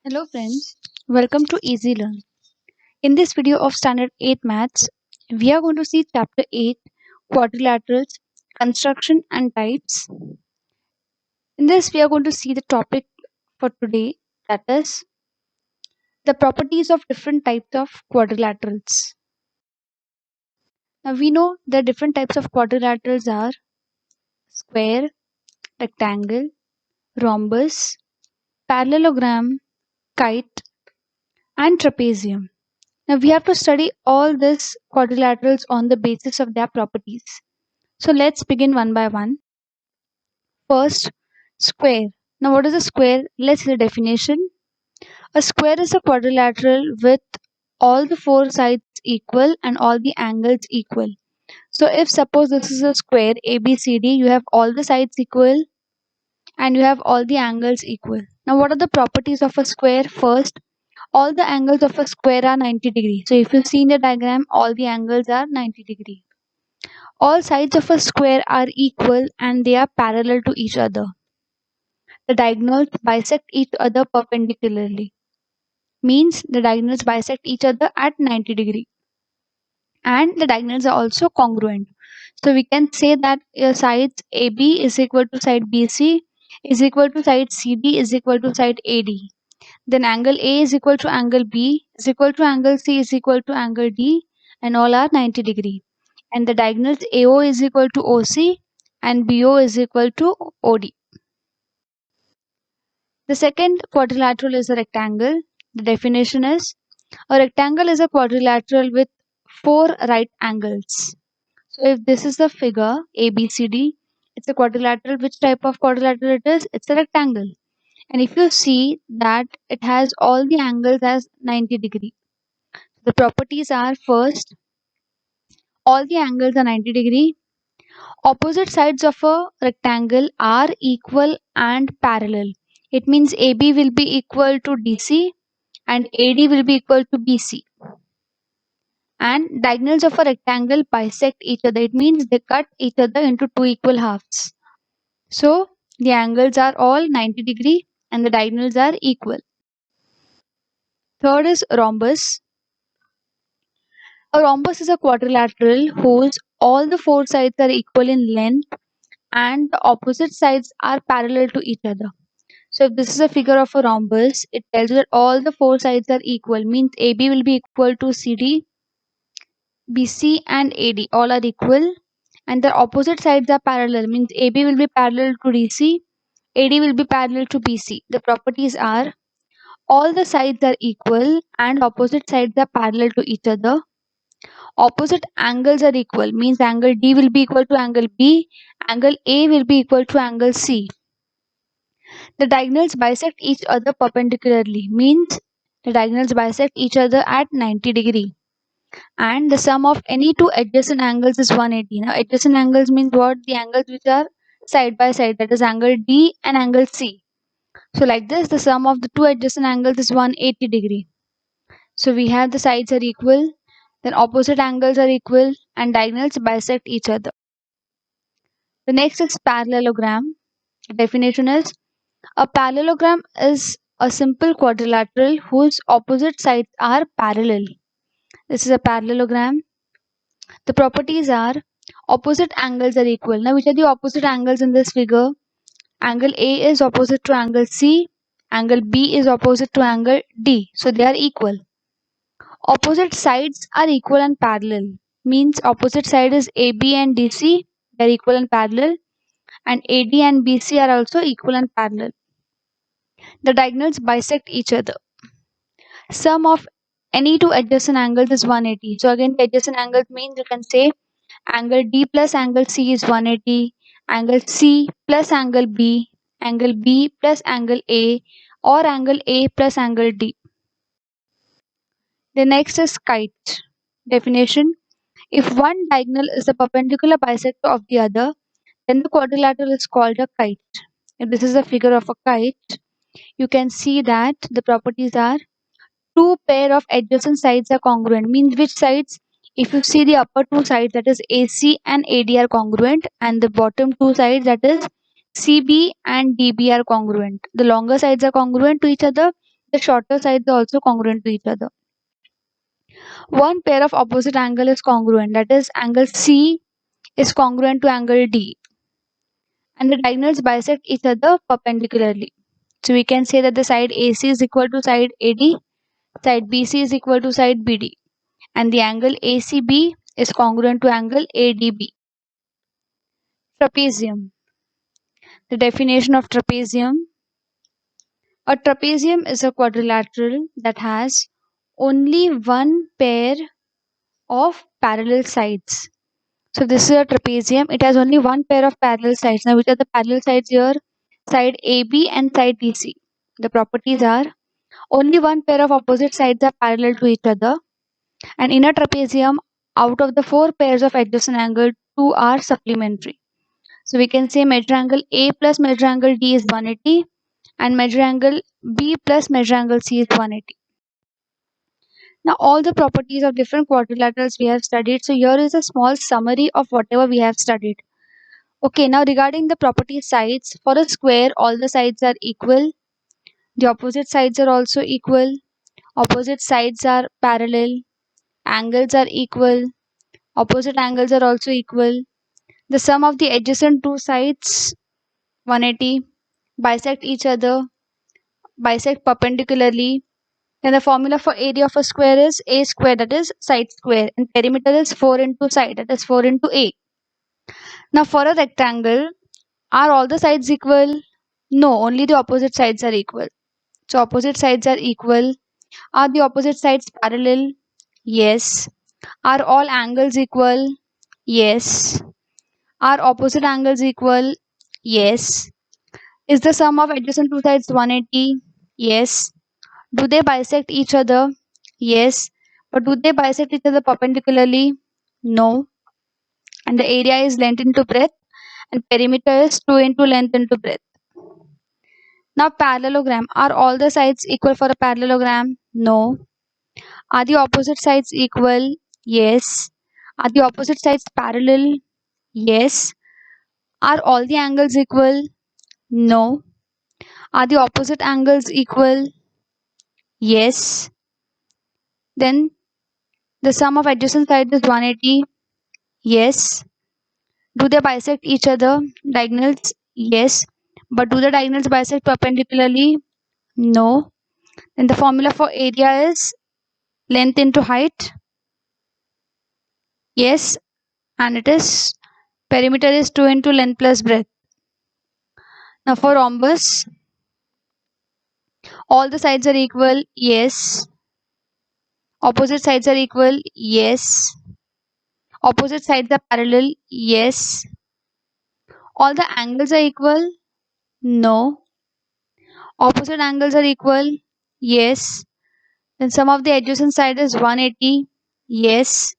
Hello friends, welcome to Easy Learn. In this video of Standard 8 Maths, we are going to see Chapter 8 Quadrilaterals, Construction and Types. In this, we are going to see the topic for today, that is the properties of different types of quadrilaterals. Now we know the different types of quadrilaterals are square, rectangle, rhombus, parallelogram, kite, and trapezium. Now we have to study all these quadrilaterals on the basis of their properties. So let's begin one by one. First, square. Now what is a square? Let's see the definition. A square is a quadrilateral with all the four sides equal and all the angles equal. So if suppose this is a square ABCD, you have all the sides equal and you have all the angles equal. Now what are the properties of a square? First, all the angles of a square are 90 degrees. So if you see in the diagram, all the angles are 90 degrees. All sides of a square are equal and they are parallel to each other. The diagonals bisect each other perpendicularly. Means the diagonals bisect each other at 90 degrees. And the diagonals are also congruent. So we can say that sides AB is equal to side BC is equal to side CD is equal to side AD. Then angle A is equal to angle B is equal to angle C is equal to angle D, and all are 90 degree. And the diagonals AO is equal to OC and BO is equal to OD. The second quadrilateral is a rectangle. The definition is a rectangle is a quadrilateral with four right angles. So if this is the figure ABCD, it's a quadrilateral. Which type of quadrilateral it is? It's a rectangle. And if you see that it has all the angles as 90 degree. The properties are first, all the angles are 90 degree. Opposite sides of a rectangle are equal and parallel. It means AB will be equal to DC and AD will be equal to BC. And diagonals of a rectangle bisect each other. It means they cut each other into two equal halves. So the angles are all 90 degree and the diagonals are equal. Third is rhombus. A rhombus is a quadrilateral whose all the four sides are equal in length and the opposite sides are parallel to each other. So if this is a figure of a rhombus, it tells you that all the four sides are equal. Means AB will be equal to CD, BC and AD. All are equal and the opposite sides are parallel. Means AB will be parallel to DC, AD will be parallel to BC. The properties are all the sides are equal and opposite sides are parallel to each other. Opposite angles are equal. Means angle D will be equal to angle B, angle A will be equal to angle C. The diagonals bisect each other perpendicularly. Means the diagonals bisect each other at 90 degree. And the sum of any two adjacent angles is 180. Now adjacent angles means what? The angles which are side by side, that is angle D and angle C. So like this, the sum of the two adjacent angles is 180 degree. So we have the sides are equal, then opposite angles are equal and diagonals bisect each other. The next is parallelogram. The definition is a parallelogram is a simple quadrilateral whose opposite sides are parallel. This is a parallelogram. The properties are opposite angles are equal. Now which are the opposite angles in this figure? Angle A is opposite to angle C, angle B is opposite to angle D. So they are equal. Opposite sides are equal and parallel. Means opposite side is AB and DC, they are equal and parallel, and AD and BC are also equal and parallel. The diagonals bisect each other. Sum of any two adjacent angles is 180. So again the adjacent angles means you can say angle D plus angle C is 180, angle C plus angle B plus angle A, or angle A plus angle D. The next is kite. Definition: if one diagonal is the perpendicular bisector of the other, then the quadrilateral is called a kite. If this is a figure of a kite, you can see that the properties are two pair of adjacent sides are congruent. Means which sides? If you see the upper two sides, that is AC and AD are congruent, and the bottom two sides, that is CB and DB are congruent. The longer sides are congruent to each other The shorter sides are also congruent to each other. One pair of opposite angle is congruent, that is angle C is congruent to angle D, and the diagonals bisect each other perpendicularly. So we can say that the side AC is equal to side AD, side BC is equal to side BD, and the angle ACB is congruent to angle ADB. Trapezium. The definition of trapezium. A trapezium is a quadrilateral that has only one pair of parallel sides. So this is a trapezium. It has only one pair of parallel sides. Now which are the parallel sides here? Side AB and side BC. The properties are only one pair of opposite sides are parallel to each other, and in a trapezium, out of the four pairs of adjacent angle, two are supplementary. So we can say measure angle A plus measure angle D is 180, and measure angle B plus measure angle C is 180. Now all the properties of different quadrilaterals we have studied. So here is a small summary of whatever we have studied. Okay, now regarding the property sides, for a square all the sides are equal, the opposite sides are also equal, opposite sides are parallel, angles are equal, opposite angles are also equal, the sum of the adjacent two sides 180, bisect each other, bisect perpendicularly. Then the formula for area of a square is a square, that is side square, and perimeter is 4 into side, that is 4 into a. Now for a rectangle, are all the sides equal? No, only the opposite sides are equal. So opposite sides are equal. Are the opposite sides parallel? Yes. Are all angles equal? Yes. Are opposite angles equal? Yes. Is the sum of adjacent two sides 180? Yes. Do they bisect each other? Yes. But do they bisect each other perpendicularly? No. And the area is length into breadth, and perimeter is 2 into length into breadth. Now parallelogram. Are all the sides equal for a parallelogram? No. Are the opposite sides equal? Yes. Are the opposite sides parallel? Yes. Are all the angles equal? No. Are the opposite angles equal? Yes. Then the sum of adjacent sides is 180. Yes. Do they bisect each other? Diagonals? Yes. But do the diagonals bisect perpendicularly? No. Then the formula for area is length into height. Yes. And it is perimeter is 2 into length plus breadth. Now for rhombus, all the sides are equal. Yes. Opposite sides are equal. Yes. Opposite sides are parallel. Yes. All the angles are equal. No. Opposite angles are equal. Yes. Then sum of the adjacent side is 180. Yes.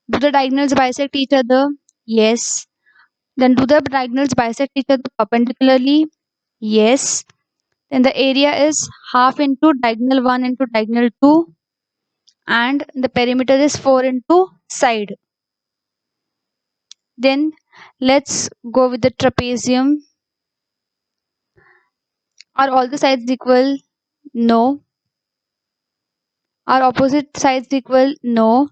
Do the diagonals bisect each other? Yes. Then do the diagonals bisect each other perpendicularly? Yes. Then the area is half into diagonal 1 into diagonal 2, and the perimeter is 4 into side. Then let's go with the trapezium. Are all the sides equal? No. Are opposite sides equal? No.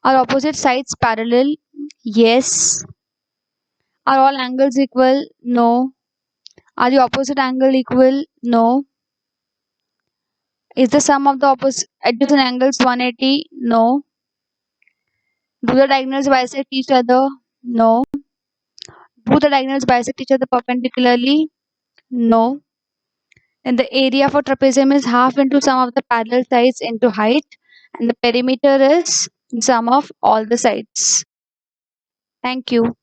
Are opposite sides parallel? Yes. Are all angles equal? No. Are the opposite angle equal? No. Is the sum of the opposite adjacent angles 180? No. Do the diagonals bisect each other? No. Do the diagonals bisect each other perpendicularly? No. Then the area for trapezium is half into sum of the parallel sides into height, and the perimeter is sum of all the sides. Thank you.